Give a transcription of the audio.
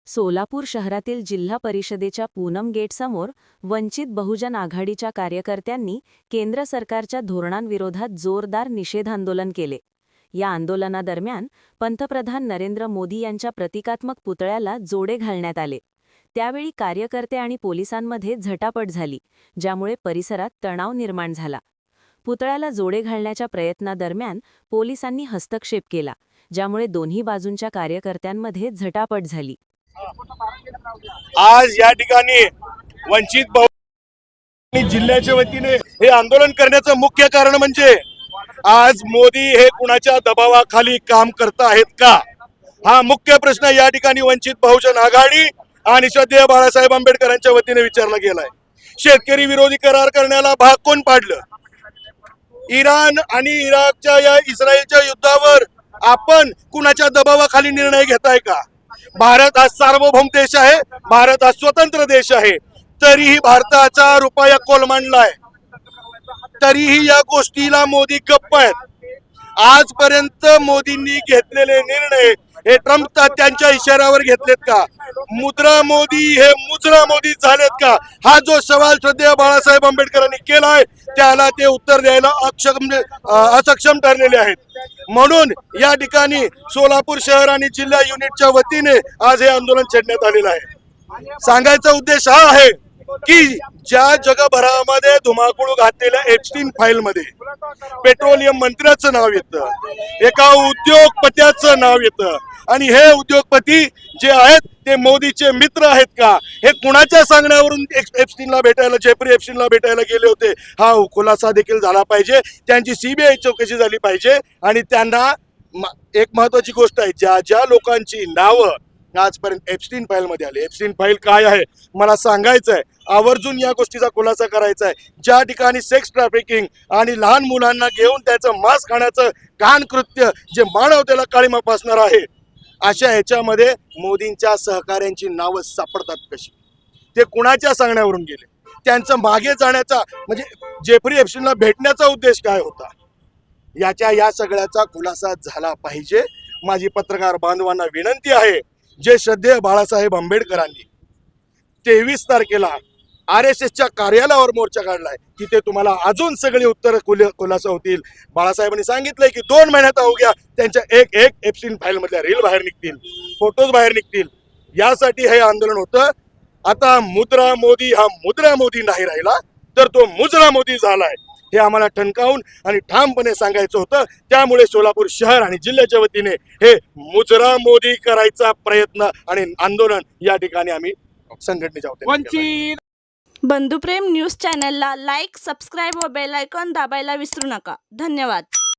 सोलापूर शहरातील जिल्हा परिषदेच्या पूनम गेटसमोर वंचित बहुजन आघाडीच्या कार्यकर्त्यांनी केंद्र सरकारच्या धोरणांविरोधात जोरदार निषेध आंदोलन केले. या आंदोलनादरम्यान पंतप्रधान नरेंद्र मोदी यांच्या प्रतिकात्मक पुतळ्याला जोडे घालण्यात आले. त्यावेळी कार्यकर्ते आणि पोलिसांमध्ये झटापट झाली, ज्यामुळे परिसरात तणाव निर्माण झाला. पुतळ्याला जोडे घालण्याच्या प्रयत्नादरम्यान पोलिसांनी हस्तक्षेप केला, ज्यामुळे दोन्ही बाजूंच्या कार्यकर्त्यांमध्ये झटापट झाली. आज या ठिकाणी वंचित बहुजन जिल्ह्याच्या वतीने हे आंदोलन करण्याचं मुख्य कारण म्हणजे आज मोदी हे कुणाच्या दबावाखाली काम करत आहेत का, हा मुख्य प्रश्न या ठिकाणी वंचित बहुजन आघाडी आणि श्रद्धेय बाळासाहेब आंबेडकरांच्या वतीने विचारला गेलाय. शेतकरी विरोधी करार करण्याला भाग कोण पाडलं? इराण आणि इराकच्या या इस्रायलच्या युद्धावर आपण कुणाच्या दबावाखाली निर्णय घेताय का? भारत हा सार्वभौम देश आहे, भारत हा स्वतंत्र देश आहे, तरीही भारताचा रुपया कोलमांडलाय, तरीही या गोष्टीला मोदी गप्प आहेत. आजपर्यंत मोदींनी घेतलेले निर्णय हे ट्रम्प त्यांच्या इशाऱ्यावर घेतलेत का? मुद्रा मोदी हे मुजरा मोदी झालेत का? हा जो सवाल श्रद्धेय बाळासाहेब आंबेडकरांनी केलाय त्याला ते उत्तर द्यायला अक्षम ठरलेले आहेत. म्हणून या ठिकाणी सोलापूर शहर आणि जिल्हा युनिटच्या वतीने आज हे आंदोलन छेडण्यात आलेलं आहे. सांगायचा उद्देश हा आहे की ज्या जगभरामध्ये धुमाकूळ घातलेल्या एप्स्टीन फाईल मध्ये पेट्रोलियम मंत्र्याचं नाव येतं, एका उद्योगपत्याचं नाव येतं, आणि हे उद्योगपती जे आहेत ते मोदीचे मित्र आहेत का? हे कुणाच्या सांगण्यावरून एप्स्टीनला भेटायला, जेफ्री एप्स्टीनला भेटायला गेले होते, हा खुलासा देखील झाला पाहिजे. त्यांची सीबीआय चौकशी झाली पाहिजे. आणि त्यांना एक महत्वाची गोष्ट आहे, ज्या ज्या लोकांची नावं आजपर्यंत एप्स्टीन फाईल मध्ये आले, एप्स्टीन फाईल काय आहे मला सांगायचं आहे, आवर्जून या गोष्टीचा खुलासा करायचा आहे. ज्या ठिकाणी सेक्स ट्रॅफिकिंग आणि लहान मुलांना घेऊन त्याचं मांस खाण्याचं घाण कृत्य जे मानवतेला काळिमा फासणार आहे, अशा ह्याच्यामध्ये मोदींच्या सहकाऱ्यांची नावं सापडतात कशी? ते कुणाच्या सांगण्यावरून गेले? त्यांचं मागे जाण्याचा म्हणजे जेफ्री एप्स्टीनला भेटण्याचा उद्देश काय होता? या सगळ्याचा खुलासा झाला पाहिजे. माझी पत्रकार बांधवांना विनंती आहे, जे श्रद्धेय बाळासाहेब आंबेडकरांनी 23 तारखेला RSSच्या कार्यालयावर मोर्चा काढलाय, तिथे तुम्हाला अजून सगळी उत्तर खुलासा होतील. बाळासाहेबांनी सांगितलंय की 2 महिन्यात अवघ्या त्यांच्या एक एप्स्टीन फाईल मधल्या रील बाहेर निघतील, फोटोज बाहेर निघतील. यासाठी हे आंदोलन होतं. आता मुद्रा मोदी हा मुद्रा मोदी नाही राहिला, तर तो मुजरा मोदी झालाय, हे आम्हाला ठणकावून आणि ठामपणे सांगायचं होतं. त्यामुळे सोलापूर शहर आणि जिल्ह्याच्या वतीने हे मुजरा मोदी करायचा प्रयत्न आणि आंदोलन या ठिकाणी आम्ही संघटनेच्या वतीने. बंधुप्रेम न्यूज चॅनलला लाईक, सबस्क्राईब व बेल आयकॉन दाबायला विसरू नका. धन्यवाद.